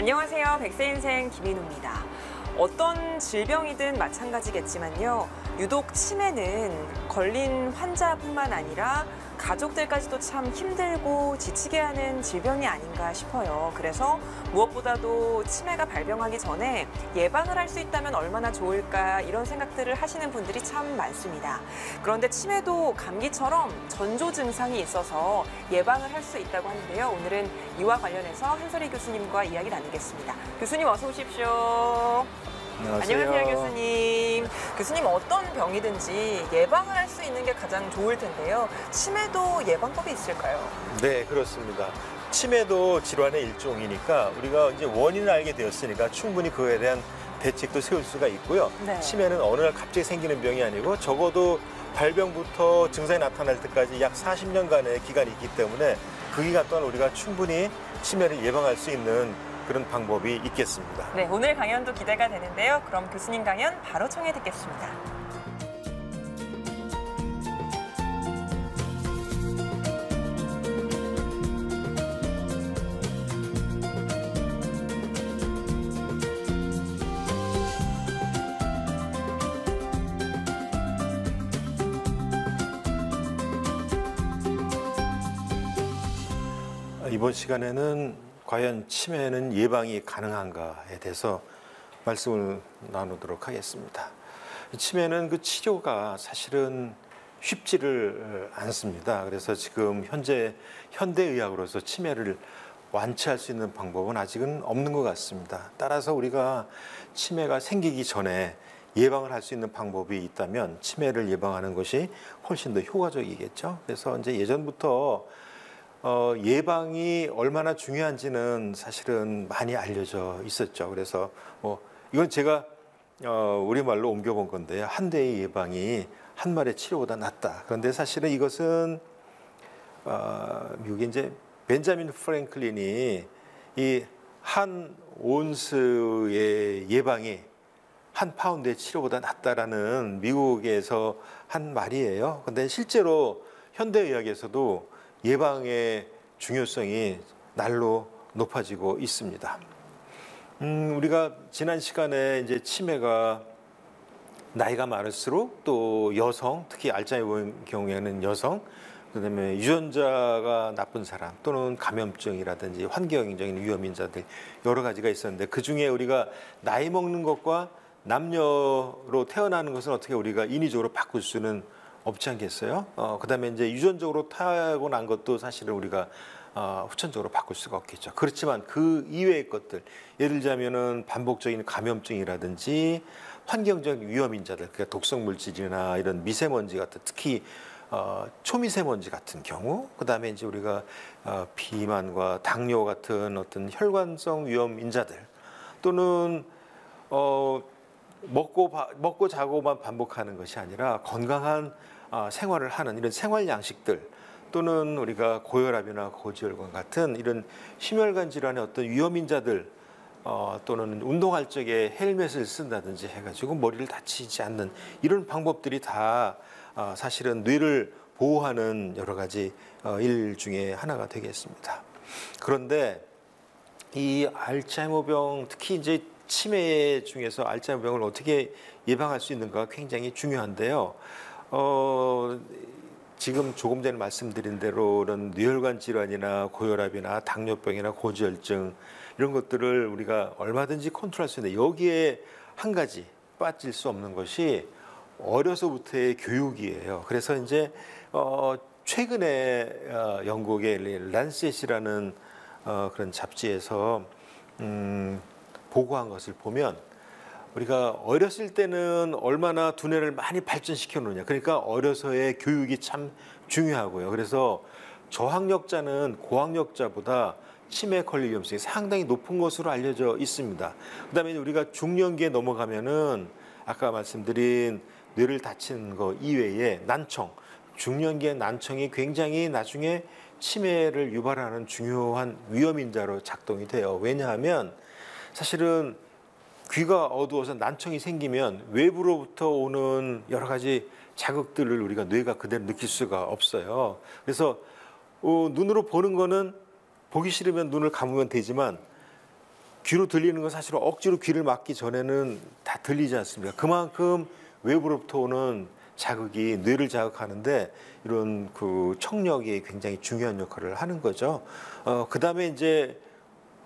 안녕하세요. 백세인생 김인우입니다. 어떤 질병이든 마찬가지겠지만요. 유독 치매는 걸린 환자뿐만 아니라 가족들까지도 참 힘들고 지치게 하는 질병이 아닌가 싶어요. 그래서 무엇보다도 치매가 발병하기 전에 예방을 할 수 있다면 얼마나 좋을까 이런 생각들을 하시는 분들이 참 많습니다. 그런데 치매도 감기처럼 전조 증상이 있어서 예방을 할 수 있다고 하는데요. 오늘은 이와 관련해서 한설희 교수님과 이야기 나누겠습니다. 교수님 어서 오십시오. 안녕하세요, 교수님. 교수님, 어떤 병이든지 예방을 할 수 있는 게 가장 좋을 텐데요. 치매도 예방법이 있을까요? 네, 그렇습니다. 치매도 질환의 일종이니까 우리가 이제 원인을 알게 되었으니까 충분히 그거에 대한 대책도 세울 수가 있고요. 네. 치매는 어느 날 갑자기 생기는 병이 아니고 적어도 발병부터 증상이 나타날 때까지 약 40년간의 기간이 있기 때문에 그 기간 동안 우리가 충분히 치매를 예방할 수 있는 그런 방법이 있겠습니다. 네, 오늘 강연도 기대가 되는데요. 그럼 교수님 강연 바로 청해 듣겠습니다. 이번 시간에는 과연 치매는 예방이 가능한가에 대해서 말씀을 나누도록 하겠습니다. 치매는 그 치료가 사실은 쉽지를 않습니다. 그래서 지금 현대의학으로서 치매를 완치할 수 있는 방법은 아직은 없는 것 같습니다. 따라서 우리가 치매가 생기기 전에 예방을 할 수 있는 방법이 있다면 치매를 예방하는 것이 훨씬 더 효과적이겠죠. 그래서 이제 예전부터 예방이 얼마나 중요한지는 사실은 많이 알려져 있었죠. 그래서 이건 제가 우리말로 옮겨본 건데요. 한 대의 예방이 한 마리의 치료보다 낫다. 그런데 사실은 이것은 미국의 이제 벤자민 프랭클린이 이 한 온스의 예방이 한 파운드의 치료보다 낫다라는 미국에서 한 말이에요. 그런데 실제로 현대의학에서도 예방의 중요성이 날로 높아지고 있습니다. 우리가 지난 시간에 이제 치매가 나이가 많을수록 또 여성, 특히 알츠하이머 경우에는 여성, 그다음에 유전자가 나쁜 사람 또는 감염증이라든지 환경적인 위험인자들 여러 가지가 있었는데 그중에 우리가 나이 먹는 것과 남녀로 태어나는 것은 어떻게 우리가 인위적으로 바꿀 수는 없지 않겠어요? 그다음에 이제 유전적으로 타고난 것도 사실은 우리가 후천적으로 바꿀 수가 없겠죠. 그렇지만 그 이외의 것들, 예를 들자면은 반복적인 감염증이라든지 환경적 위험인자들, 그러니까 독성 물질이나 이런 미세먼지 같은, 특히 초미세먼지 같은 경우, 그다음에 이제 우리가 비만과 당뇨 같은 어떤 혈관성 위험인자들, 또는 먹고 자고만 반복하는 것이 아니라 건강한 생활을 하는 이런 생활 양식들, 또는 우리가 고혈압이나 고지혈관 같은 이런 심혈관 질환의 어떤 위험인자들, 또는 운동할 적에 헬멧을 쓴다든지 해가지고 머리를 다치지 않는 이런 방법들이 다 사실은 뇌를 보호하는 여러 가지 일 중에 하나가 되겠습니다. 그런데 이 알츠하이머병, 특히 이제 치매 중에서 알츠하이머병을 어떻게 예방할 수 있는가가 굉장히 중요한데요. 지금 조금 전에 말씀드린 대로 이런 뇌혈관 질환이나 고혈압이나 당뇨병이나 고지혈증 이런 것들을 우리가 얼마든지 컨트롤할 수 있는데 여기에 한 가지 빠질 수 없는 것이 어려서부터의 교육이에요. 그래서 이제 최근에 영국의 란셋이라는 그런 잡지에서 보고한 것을 보면 우리가 어렸을 때는 얼마나 두뇌를 많이 발전시켜 놓느냐. 그러니까 어려서의 교육이 참 중요하고요. 그래서 저학력자는 고학력자보다 치매 걸릴 위험성이 상당히 높은 것으로 알려져 있습니다. 그다음에 우리가 중년기에 넘어가면은 아까 말씀드린 뇌를 다치는 거 이외에 난청, 중년기의 난청이 굉장히 나중에 치매를 유발하는 중요한 위험인자로 작동이 돼요. 왜냐하면 사실은 귀가 어두워서 난청이 생기면 외부로부터 오는 여러 가지 자극들을 우리가 뇌가 그대로 느낄 수가 없어요. 그래서 눈으로 보는 거는 보기 싫으면 눈을 감으면 되지만 귀로 들리는 건 사실 억지로 귀를 막기 전에는 다 들리지 않습니까? 그만큼 외부로부터 오는 자극이 뇌를 자극하는데 이런 그 청력이 굉장히 중요한 역할을 하는 거죠. 그다음에 이제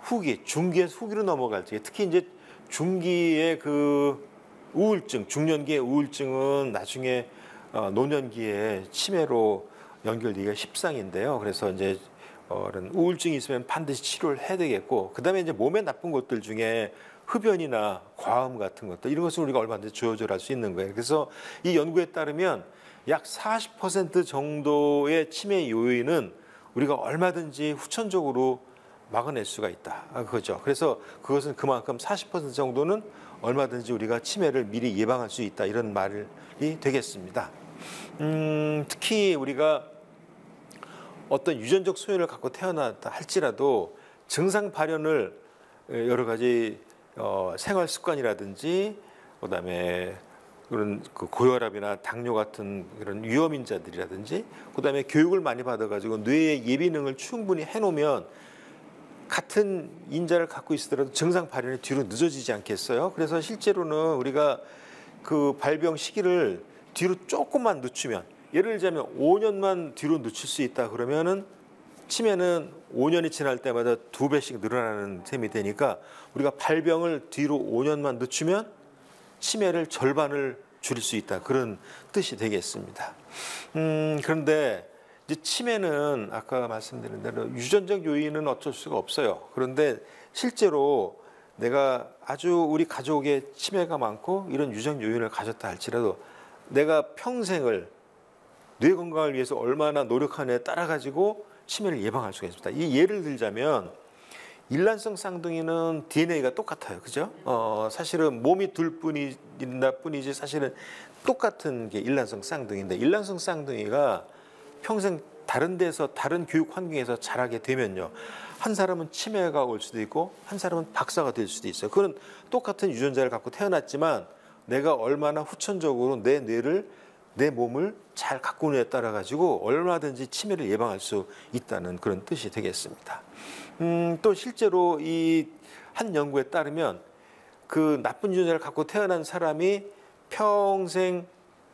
후기, 중기에서 후기로 넘어갈 때 특히 이제 중기의 그 우울증, 중년기의 우울증은 나중에 노년기에 치매로 연결되기가 십상인데요. 그래서 이제 이런 우울증이 있으면 반드시 치료를 해야 되겠고, 그다음에 이제 몸에 나쁜 것들 중에 흡연이나 과음 같은 것들, 이런 것을 우리가 얼마든지 조절할 수 있는 거예요. 그래서 이 연구에 따르면 약 40% 정도의 치매 요인은 우리가 얼마든지 후천적으로 막아낼 수가 있다. 그거죠. 그래서 그것은 그만큼 40% 정도는 얼마든지 우리가 치매를 미리 예방할 수 있다. 이런 말이 되겠습니다. 특히 우리가 어떤 유전적 소견을 갖고 태어났다 할지라도 증상 발현을 여러 가지 생활 습관이라든지 그다음에 그런 그 고혈압이나 당뇨 같은 그런 위험인자들이라든지 그다음에 교육을 많이 받아가지고 뇌의 예비능을 충분히 해놓으면 같은 인자를 갖고 있으더라도 증상 발현이 뒤로 늦어지지 않겠어요? 그래서 실제로는 우리가 그 발병 시기를 뒤로 조금만 늦추면, 예를 들자면 5년만 뒤로 늦출 수 있다 그러면은 치매는 5년이 지날 때마다 2배씩 늘어나는 셈이 되니까 우리가 발병을 뒤로 5년만 늦추면 치매를 절반을 줄일 수 있다, 그런 뜻이 되겠습니다. 그런데 이제 치매는 아까 말씀드린 대로 유전적 요인은 어쩔 수가 없어요. 그런데 실제로 내가 아주 우리 가족에 치매가 많고 이런 유전 요인을 가졌다 할지라도 내가 평생을 뇌 건강을 위해서 얼마나 노력하느냐에 따라 가지고 치매를 예방할 수가 있습니다. 이 예를 들자면 일란성 쌍둥이는 DNA가 똑같아요. 그죠? 사실은 몸이 둘 뿐이지 사실은 똑같은 게 일란성 쌍둥이인데, 일란성 쌍둥이가 평생 다른 데서 다른 교육 환경에서 자라게 되면요, 한 사람은 치매가 올 수도 있고 한 사람은 박사가 될 수도 있어요. 그건 똑같은 유전자를 갖고 태어났지만 내가 얼마나 후천적으로 내 뇌를, 내 몸을 잘 가꾸느냐에 따라 가지고 얼마든지 치매를 예방할 수 있다는 그런 뜻이 되겠습니다. 또 실제로 이 한 연구에 따르면 그 나쁜 유전자를 갖고 태어난 사람이 평생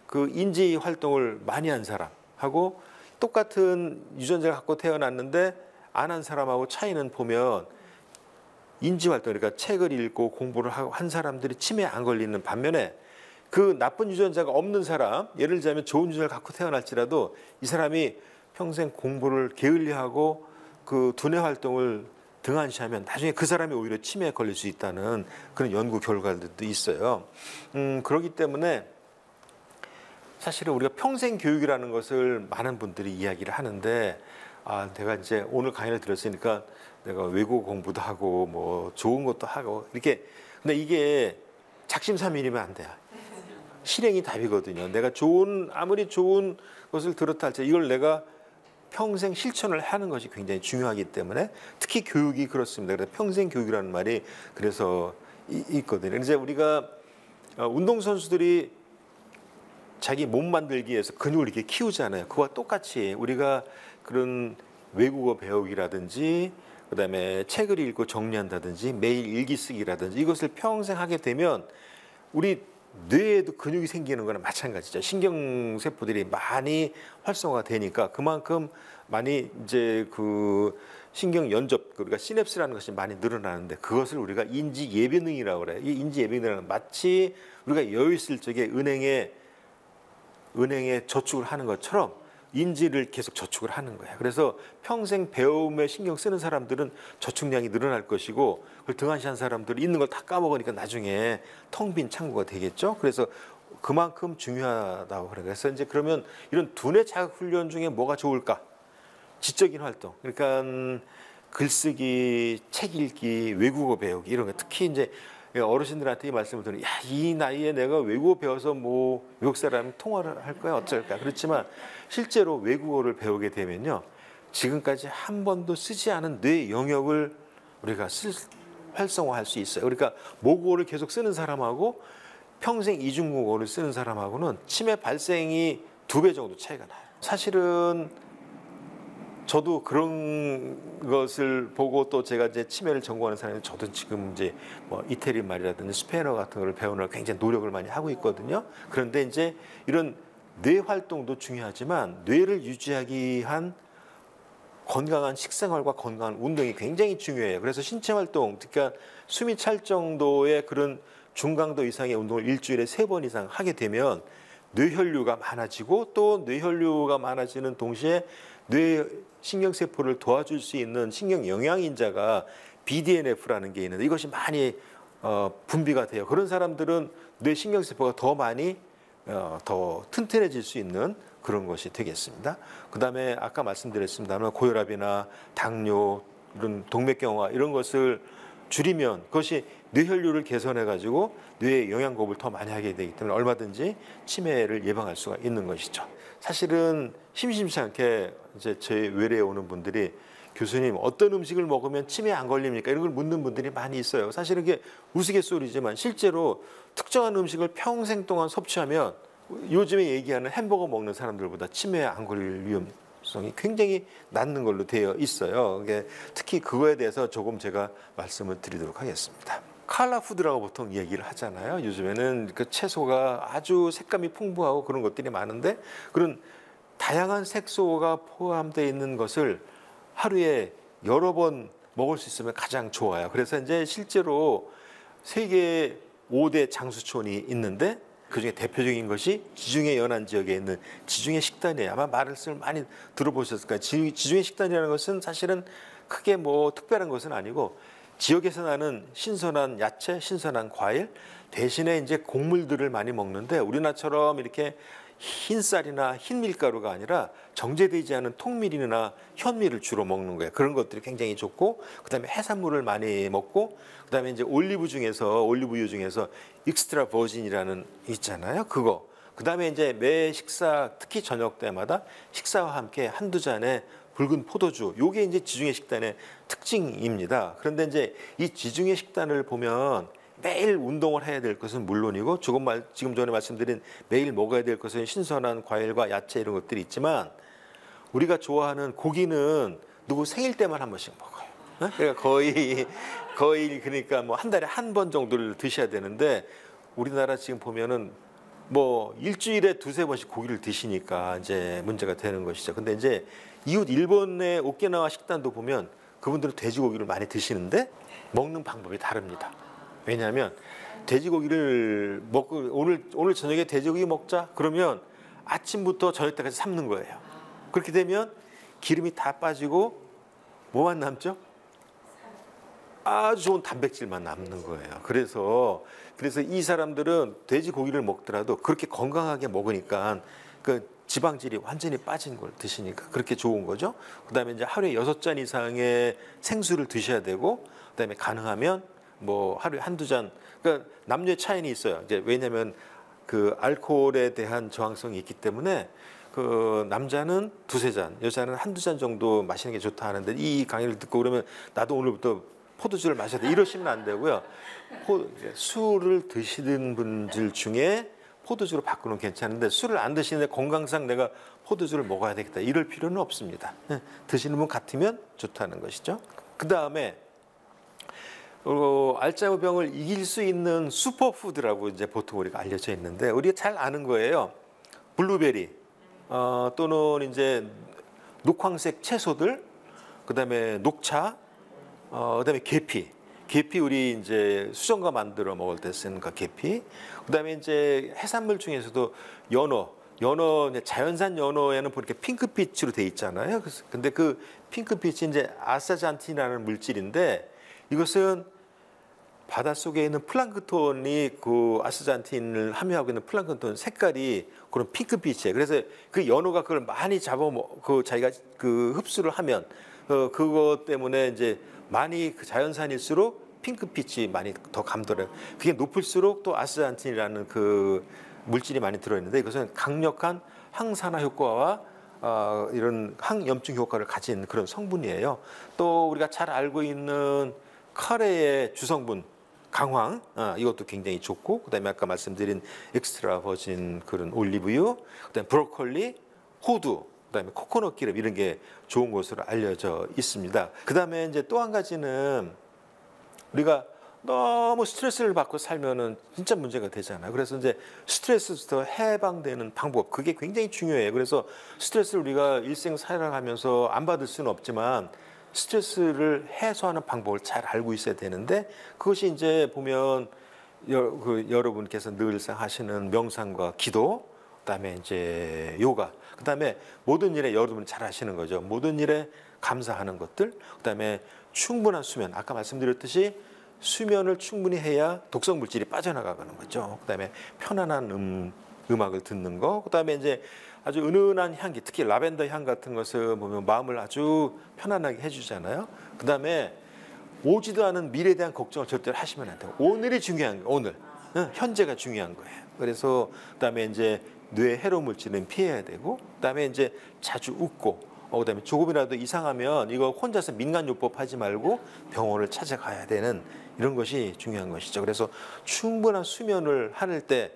그 인지 활동을 많이 한 사람하고 똑같은 유전자를 갖고 태어났는데 안 한 사람하고 차이는 보면 인지 활동, 그러니까 책을 읽고 공부를 한 사람들이 치매에 안 걸리는 반면에 그 나쁜 유전자가 없는 사람, 예를 들자면 좋은 유전자를 갖고 태어날지라도 이 사람이 평생 공부를 게을리하고 그 두뇌 활동을 등한시하면 나중에 그 사람이 오히려 치매에 걸릴 수 있다는 그런 연구 결과들도 있어요. 그렇기 때문에 사실은 우리가 평생 교육이라는 것을 많은 분들이 이야기를 하는데, 내가 이제 오늘 강의를 들었으니까 내가 외국어 공부도 하고 뭐 좋은 것도 하고 이렇게, 근데 이게 작심삼일이면 안 돼요. 실행이 답이거든요. 내가 아무리 좋은 것을 들었다 할지 이걸 내가 평생 실천을 하는 것이 굉장히 중요하기 때문에 특히 교육이 그렇습니다. 그래서 평생 교육이라는 말이 그래서 있거든요. 이제 우리가 운동선수들이 자기 몸 만들기 위해서 근육을 이렇게 키우잖아요. 그와 똑같이 우리가 그런 외국어 배우기라든지 그다음에 책을 읽고 정리한다든지 매일 일기 쓰기라든지 이것을 평생 하게 되면 우리 뇌에도 근육이 생기는 거나 마찬가지죠. 신경세포들이 많이 활성화가 되니까 그만큼 많이 이제 그 신경 연접, 우리가 시냅스라는 것이 많이 늘어나는데 그것을 우리가 인지 예비능이라고 그래요. 이 인지 예비능은 마치 우리가 여유 있을 적에 은행에 저축을 하는 것처럼 인지를 계속 저축을 하는 거예요. 그래서 평생 배움에 신경 쓰는 사람들은 저축량이 늘어날 것이고 그걸 등한시한 사람들은 있는 걸 다 까먹으니까 나중에 텅 빈 창구가 되겠죠. 그래서 그만큼 중요하다고 그래요. 그래서 이제 그러면 이런 두뇌 자극 훈련 중에 뭐가 좋을까? 지적인 활동. 그러니까 글쓰기, 책 읽기, 외국어 배우기 이런 거. 특히 이제 어르신들한테 이 말씀을 드리면, 이 나이에 내가 외국어 배워서 뭐 외국 사람 통화를 할 거야 어쩔까? 그렇지만 실제로 외국어를 배우게 되면요, 지금까지 한 번도 쓰지 않은 뇌 영역을 우리가 활성화할 수 있어요. 그러니까 모국어를 계속 쓰는 사람하고 평생 이중국어를 쓰는 사람하고는 치매 발생이 2배 정도 차이가 나요. 사실은 저도 그런 것을 보고 또 제가 이제 치매를 전공하는 사람이 저도 지금 이제 뭐 이태리 말이라든지 스페인어 같은 거를 배우느라 굉장히 노력을 많이 하고 있거든요. 그런데 이제 이런 뇌 활동도 중요하지만 뇌를 유지하기 위한 건강한 식생활과 건강한 운동이 굉장히 중요해요. 그래서 신체 활동, 그러니까 숨이 찰 정도의 그런 중강도 이상의 운동을 일주일에 3번 이상 하게 되면 뇌혈류가 많아지고 또 뇌혈류가 많아지는 동시에 뇌 신경세포를 도와줄 수 있는 신경 영양인자가 BDNF라는 게 있는데 이것이 많이 분비가 돼요. 그런 사람들은 뇌 신경세포가 더 많이 더 튼튼해질 수 있는 그런 것이 되겠습니다. 그다음에 아까 말씀드렸습니다만 고혈압이나 당뇨, 이런 동맥경화 이런 것을 줄이면 그것이 뇌혈류를 개선해 가지고 뇌의 영양공급을 더 많이 하게 되기 때문에 얼마든지 치매를 예방할 수가 있는 것이죠. 사실은 심심치 않게 이제 저희 외래에 오는 분들이 교수님 어떤 음식을 먹으면 치매 안 걸립니까? 이런 걸 묻는 분들이 많이 있어요. 사실은 이게 우스갯소리지만 실제로 특정한 음식을 평생 동안 섭취하면 요즘에 얘기하는 햄버거 먹는 사람들보다 치매에 안 걸릴 위험성이 굉장히 낮는 걸로 되어 있어요. 특히 그거에 대해서 조금 제가 말씀을 드리도록 하겠습니다. 칼라푸드라고 보통 얘기를 하잖아요. 요즘에는 그 채소가 아주 색감이 풍부하고 그런 것들이 많은데 그런 다양한 색소가 포함되어 있는 것을 하루에 여러 번 먹을 수 있으면 가장 좋아요. 그래서 이제 실제로 세계 5대 장수촌이 있는데 그중에 대표적인 것이 지중해 연안 지역에 있는 지중해 식단이에요. 아마 말을 많이 들어보셨을 거예요. 지중해 식단이라는 것은 사실은 크게 뭐 특별한 것은 아니고 지역에서 나는 신선한 야채, 신선한 과일 대신에 이제 곡물들을 많이 먹는데 우리나라처럼 이렇게 흰 쌀이나 흰 밀가루가 아니라 정제되지 않은 통밀이나 현미를 주로 먹는 거예요. 그런 것들이 굉장히 좋고 그다음에 해산물을 많이 먹고 그다음에 이제 올리브유 중에서 익스트라 버진이라는 있잖아요. 그거. 그다음에 이제 매 식사 특히 저녁 때마다 식사와 함께 한두 잔의 붉은 포도주. 요게 이제 지중해 식단의 특징입니다. 그런데 이제 이 지중해 식단을 보면 매일 운동을 해야 될 것은 물론이고 지금 전에 말씀드린 매일 먹어야 될 것은 신선한 과일과 야채 이런 것들이 있지만 우리가 좋아하는 고기는 누구 생일 때만 한 번씩 먹어요. 그러니까 거의 그러니까 뭐 한 달에 한 번 정도를 드셔야 되는데 우리나라 지금 보면은 뭐 일주일에 2-3번씩 고기를 드시니까 이제 문제가 되는 것이죠. 근데 이제 이웃 일본의 오키나와 식단도 보면 그분들은 돼지고기를 많이 드시는데 먹는 방법이 다릅니다. 왜냐하면 돼지고기를 먹고 오늘 저녁에 돼지고기 먹자 그러면 아침부터 저녁 때까지 삶는 거예요. 그렇게 되면 기름이 다 빠지고 뭐만 남죠? 아주 좋은 단백질만 남는 거예요. 그래서 이 사람들은 돼지고기를 먹더라도 그렇게 건강하게 먹으니까 그 지방질이 완전히 빠진 걸 드시니까 그렇게 좋은 거죠. 그다음에 이제 하루에 6잔 이상의 생수를 드셔야 되고 그다음에 가능하면 뭐 하루에 한두 잔. 그러니까 남녀의 차이는 있어요. 이제 왜냐하면 그 알코올에 대한 저항성이 있기 때문에 그 남자는 2-3잔, 여자는 한두 잔 정도 마시는 게 좋다 하는데 이 강의를 듣고 그러면 나도 오늘부터 포도주를 마셔야 돼 이러시면 안 되고요. 술을 드시는 분들 중에 포도주로 바꾸는 괜찮은데 술을 안 드시는데 건강상 내가 포도주를 먹어야 되겠다 이럴 필요는 없습니다. 드시는 분 같으면 좋다는 것이죠. 그 다음에 알츠하이머병을 이길 수 있는 슈퍼푸드라고 이제 보통 우리가 알려져 있는데 우리가 잘 아는 거예요. 블루베리 또는 이제 녹황색 채소들, 그다음에 녹차, 그다음에 계피 우리 이제 수정과 만들어 먹을 때 쓰는 그 계피. 그다음에 이제 해산물 중에서도 연어 자연산 연어에는 이렇게 핑크빛으로 돼 있잖아요. 근데 그 핑크빛이 이제 아스타잔틴이라는 물질인데 이것은 바닷속에 있는 플랑크톤이 그 아스타잔틴을 함유하고 있는 플랑크톤 색깔이 그런 핑크빛이에요. 그래서 그 연어가 그걸 많이 자기가 그 흡수를 하면 그것 때문에 이제 많이 그 자연산일수록 핑크빛이 많이 더 감돌아요. 그게 높을수록 또 아스타잔틴이라는 그 물질이 많이 들어있는데 이것은 강력한 항산화 효과와 이런 항염증 효과를 가진 그런 성분이에요. 또 우리가 잘 알고 있는 카레의 주성분 강황 이것도 굉장히 좋고 그다음에 아까 말씀드린 엑스트라 버진 그런 올리브유, 그다음에 브로콜리, 호두 그다음에 코코넛 기름 이런 게 좋은 것으로 알려져 있습니다. 그다음에 이제 또 한 가지는 우리가 너무 스트레스를 받고 살면은 진짜 문제가 되잖아요. 그래서 이제 스트레스부터 해방되는 방법 그게 굉장히 중요해요. 그래서 스트레스를 우리가 일생 살아가면서 안 받을 수는 없지만 스트레스를 해소하는 방법을 잘 알고 있어야 되는데 그것이 이제 보면 여러분께서 늘상 하시는 명상과 기도, 그다음에 이제 요가, 그다음에 모든 일에 여러분이 잘 하시는 거죠. 모든 일에 감사하는 것들, 그다음에 충분한 수면. 아까 말씀드렸듯이 수면을 충분히 해야 독성 물질이 빠져나가는 거죠. 그다음에 편안한 음악을 듣는 거, 그다음에 이제 아주 은은한 향기, 특히 라벤더 향 같은 것을 보면 마음을 아주 편안하게 해주잖아요. 그다음에 오지도 않은 미래에 대한 걱정을 절대로 하시면 안 돼요. 오늘이 중요한 거예요. 오늘 현재가 중요한 거예요. 그래서 그다음에 이제 뇌 해로 물질은 피해야 되고, 그다음에 이제 자주 웃고, 그다음에 조금이라도 이상하면 이거 혼자서 민간요법 하지 말고 병원을 찾아가야 되는 이런 것이 중요한 것이죠. 그래서 충분한 수면을 할 때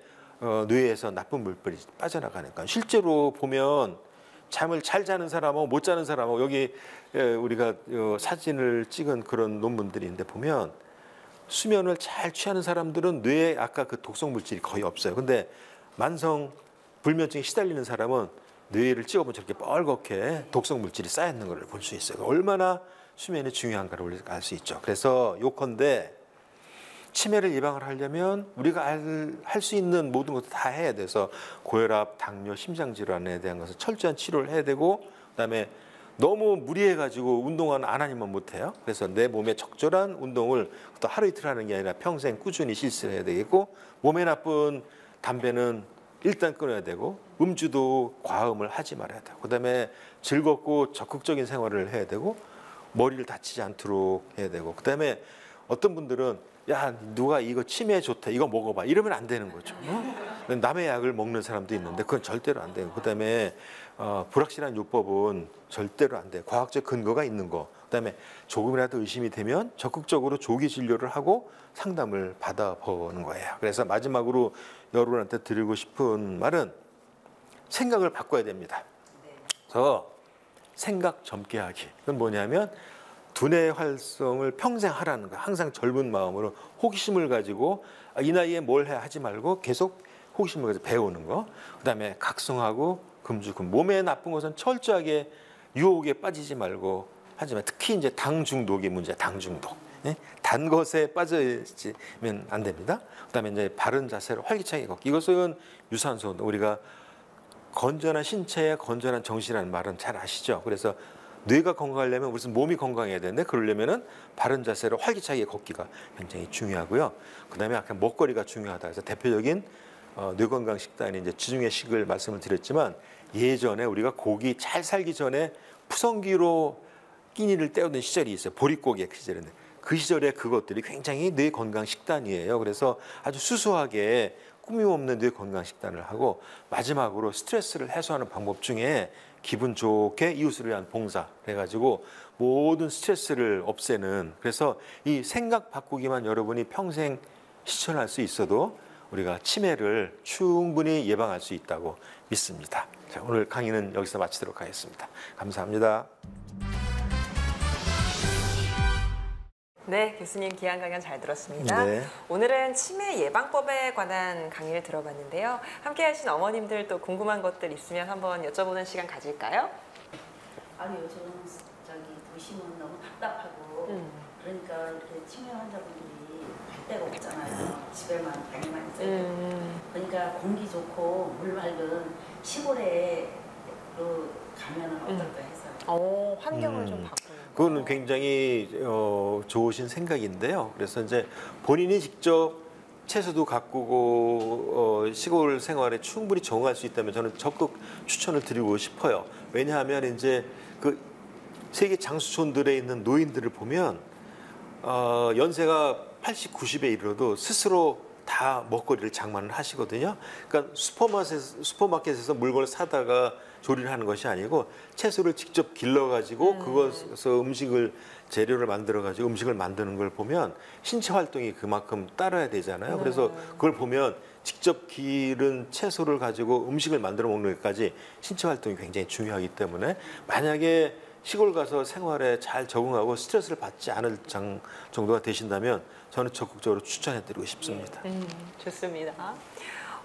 뇌에서 나쁜 물질이 빠져나가니까 실제로 보면 잠을 잘 자는 사람하고 못 자는 사람하고 여기 우리가 사진을 찍은 그런 논문들이 있는데 보면 수면을 잘 취하는 사람들은 뇌에 아까 그 독성 물질이 거의 없어요. 근데 만성 불면증에 시달리는 사람은 뇌를 찍어보면 저렇게 뻘겋게 독성 물질이 쌓여 있는 걸 볼 수 있어요. 얼마나 수면이 중요한가를 우리가 알 수 있죠. 그래서 요컨대 치매를 예방을 하려면 우리가 할 수 있는 모든 것도 다 해야 돼서 고혈압, 당뇨, 심장질환에 대한 것을 철저한 치료를 해야 되고, 그다음에 너무 무리해가지고 운동은 안 하니만 못해요. 그래서 내 몸에 적절한 운동을 또 하루 이틀 하는 게 아니라 평생 꾸준히 실천해야 되겠고, 몸에 나쁜 담배는 일단 끊어야 되고, 음주도 과음을 하지 말아야 되고, 그다음에 즐겁고 적극적인 생활을 해야 되고, 머리를 다치지 않도록 해야 되고, 그다음에 어떤 분들은 야 누가 이거 치매에 좋다 이거 먹어봐 이러면 안 되는 거죠. 남의 약을 먹는 사람도 있는데 그건 절대로 안 돼요. 그다음에 불확실한 요법은 절대로 안 돼요. 과학적 근거가 있는 거. 그다음에 조금이라도 의심이 되면 적극적으로 조기 진료를 하고 상담을 받아보는 거예요. 그래서 마지막으로 여러분한테 드리고 싶은 말은 생각을 바꿔야 됩니다. 그래서 생각 젊게 하기. 그건 뭐냐면 두뇌 활성을 평생 하라는 거야. 항상 젊은 마음으로 호기심을 가지고 이 나이에 뭘 해야 하지 말고 계속 호기심을 가지고 배우는 거. 그다음에 각성하고 금주금. 몸에 나쁜 것은 철저하게 유혹에 빠지지 말고 하지만 특히 이제 당 중독이 문제야. 당 중독. 단 것에 빠지면 안 됩니다. 그다음에 이제 바른 자세로 활기차게 걷기. 이것은 유산소. 우리가 건전한 신체에 건전한 정신이라는 말은 잘 아시죠? 그래서 뇌가 건강하려면 우선 몸이 건강해야 되는데 그러려면은 바른 자세로 활기차게 걷기가 굉장히 중요하고요. 그다음에 아까 먹거리가 중요하다. 그래서 대표적인 뇌 건강 식단이 이제 지중해식을 말씀을 드렸지만 예전에 우리가 고기 잘 살기 전에 푸성기로 끼니를 때우던 시절이 있어요. 보릿고개 시절에는. 그 시절에 그것들이 굉장히 뇌 건강 식단이에요. 그래서 아주 수수하게 꾸밈없는 뇌 건강 식단을 하고 마지막으로 스트레스를 해소하는 방법 중에 기분 좋게 이웃을 위한 봉사 해가지고 모든 스트레스를 없애는, 그래서 이 생각 바꾸기만 여러분이 평생 실천할 수 있어도 우리가 치매를 충분히 예방할 수 있다고 믿습니다. 자, 오늘 강의는 여기서 마치도록 하겠습니다. 감사합니다. 네, 교수님 귀한 강연 잘 들었습니다. 네. 오늘은 치매 예방법에 관한 강의를 들어봤는데요. 함께 하신 어머님들 또 궁금한 것들 있으면 한번 여쭤보는 시간 가질까요? 아니 요즘 도심은 너무 답답하고 그러니까 이렇게 치매 환자분들이 갈 데가 없잖아요. 집에만 방에만 있어요. 그러니까 공기 좋고 물 맑은 시골에 가면은 어떨까 해서. 환경을 좀 바꾸는. 그거는 굉장히 좋으신 생각인데요. 그래서 이제 본인이 직접 채소도 가꾸고 시골 생활에 충분히 적응할 수 있다면 저는 적극 추천을 드리고 싶어요. 왜냐하면 이제 그 세계 장수촌들에 있는 노인들을 보면 연세가 80, 90에 이르러도 스스로 다 먹거리를 장만을 하시거든요. 그러니까 슈퍼마켓에서 물건을 사다가 조리를 하는 것이 아니고 채소를 직접 길러가지고 그것에서 재료를 만들어가지고 음식을 만드는 걸 보면 신체 활동이 그만큼 따라야 되잖아요. 그래서 그걸 보면 직접 기른 채소를 가지고 음식을 만들어 먹는 것까지 신체 활동이 굉장히 중요하기 때문에 만약에 시골 가서 생활에 잘 적응하고 스트레스를 받지 않을 정도가 되신다면 저는 적극적으로 추천해드리고 싶습니다. 좋습니다.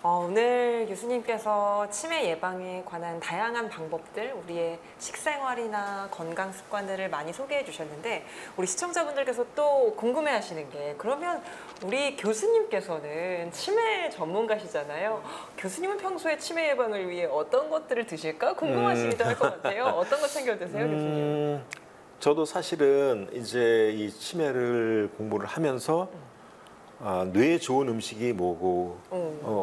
오늘 교수님께서 치매 예방에 관한 다양한 방법들, 우리의 식생활이나 건강 습관들을 많이 소개해 주셨는데 우리 시청자분들께서 또 궁금해하시는 게 그러면 우리 교수님께서는 치매 전문가시잖아요. 교수님은 평소에 치매 예방을 위해 어떤 것들을 드실까 궁금하시기도 할 것 같아요. 어떤 거 챙겨 드세요, 교수님? 저도 사실은 이제 이 치매를 공부를 하면서 뇌에 좋은 음식이 뭐고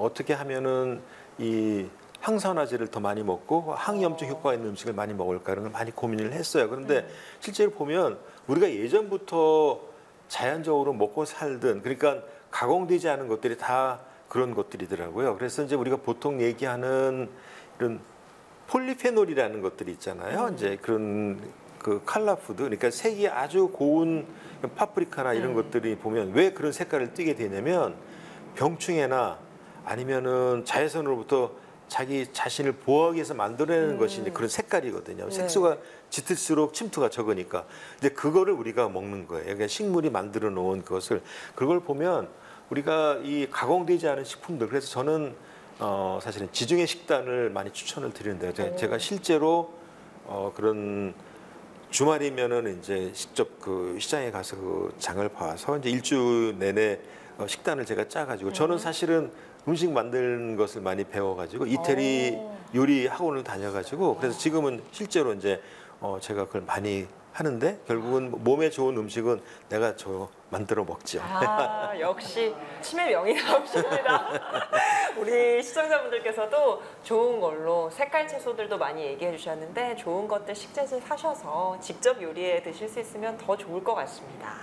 어떻게 하면은 이 항산화제를 더 많이 먹고 항염증 효과가 있는 음식을 많이 먹을까 이런 걸 많이 고민을 했어요. 그런데 실제로 보면 우리가 예전부터 자연적으로 먹고 살던 그러니까 가공되지 않은 것들이 다 그런 것들이더라고요. 그래서 이제 우리가 보통 얘기하는 이런 폴리페놀이라는 것들이 있잖아요. 이제 그런 그 칼라푸드, 그러니까 색이 아주 고운 파프리카나 이런 것들이 보면 왜 그런 색깔을 띠게 되냐면 병충해나 아니면은 자외선으로부터 자기 자신을 보호하기 위해서 만들어내는 것이 이제 그런 색깔이거든요. 색소가 짙을수록 침투가 적으니까. 근데 그거를 우리가 먹는 거예요. 그러니까 식물이 만들어 놓은 그것을 그걸 보면 우리가 이 가공되지 않은 식품들. 그래서 저는 사실은 지중해 식단을 많이 추천을 드리는데 제가 실제로 그런 주말이면은 이제 직접 그 시장에 가서 그 장을 봐서 이제 일주 내내 식단을 제가 짜가지고 저는 사실은 음식 만드는 것을 많이 배워가지고 이태리 요리 학원을 다녀가지고 그래서 지금은 실제로 이제 제가 그걸 많이 하는데 결국은 몸에 좋은 음식은 내가 만들어 먹죠. 역시 치매 명이 나오십니다. 우리 시청자분들께서도 좋은 걸로 색깔 채소들도 많이 얘기해 주셨는데 좋은 것들 식재질 사셔서 직접 요리해 드실 수 있으면 더 좋을 것 같습니다.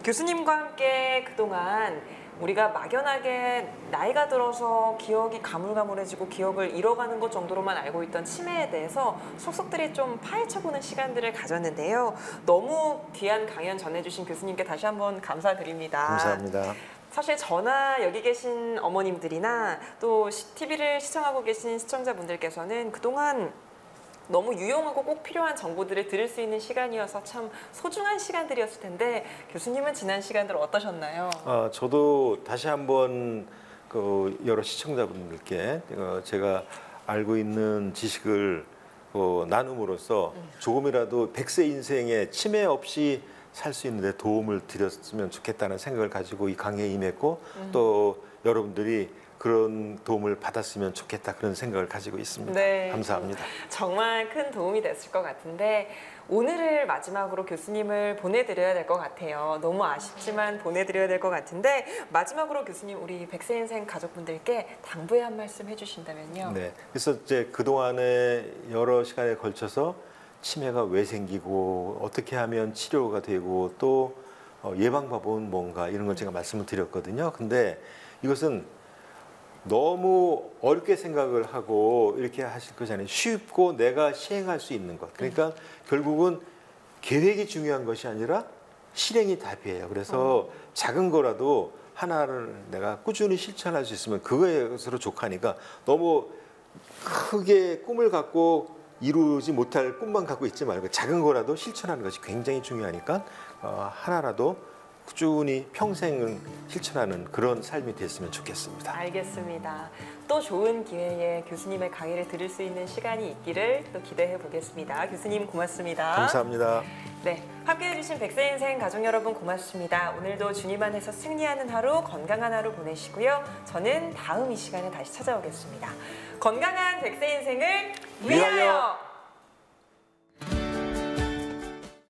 교수님과 함께 그동안 우리가 막연하게 나이가 들어서 기억이 가물가물해지고 기억을 잃어가는 것 정도로만 알고 있던 치매에 대해서 속속들이 좀 파헤쳐보는 시간들을 가졌는데요. 너무 귀한 강연 전해주신 교수님께 다시 한번 감사드립니다. 감사합니다. 사실 저나 여기 계신 어머님들이나 또 TV를 시청하고 계신 시청자분들께서는 그동안 너무 유용하고 꼭 필요한 정보들을 들을 수 있는 시간이어서 참 소중한 시간들이었을 텐데 교수님은 지난 시간들 어떠셨나요? 저도 다시 한번 그 여러 시청자분들께 제가 알고 있는 지식을 나눔으로써 조금이라도 100세 인생에 치매 없이 살 수 있는 데 도움을 드렸으면 좋겠다는 생각을 가지고 이 강의에 임했고 또 여러분들이 그런 도움을 받았으면 좋겠다 그런 생각을 가지고 있습니다. 네, 감사합니다. 정말 큰 도움이 됐을 것 같은데 오늘을 마지막으로 교수님을 보내드려야 될 것 같아요. 너무 아쉽지만 보내드려야 될 것 같은데 마지막으로 교수님 우리 100세 인생 가족분들께 당부의 한 말씀 해주신다면요. 네, 그래서 이제 그동안에 여러 시간에 걸쳐서 치매가 왜 생기고 어떻게 하면 치료가 되고 또 예방법은 뭔가 이런 걸 제가 말씀을 드렸거든요. 근데 이것은 너무 어렵게 생각을 하고 이렇게 하실 것이 쉽고 내가 시행할 수 있는 것. 그러니까 결국은 계획이 중요한 것이 아니라 실행이 답이에요. 그래서 작은 거라도 하나를 내가 꾸준히 실천할 수 있으면 그것으로 족하니까 너무 크게 꿈을 갖고 이루지 못할 꿈만 갖고 있지 말고 작은 거라도 실천하는 것이 굉장히 중요하니까 하나라도 꾸준히 평생을 실천하는 그런 삶이 됐으면 좋겠습니다. 알겠습니다. 또 좋은 기회에 교수님의 강의를 들을 수 있는 시간이 있기를 또 기대해 보겠습니다. 교수님 고맙습니다. 감사합니다. 네, 함께해 주신 100세 인생 가족 여러분 고맙습니다. 오늘도 주님 안에서 승리하는 하루, 건강한 하루 보내시고요. 저는 다음 이 시간에 다시 찾아오겠습니다. 건강한 100세 인생을 위하여!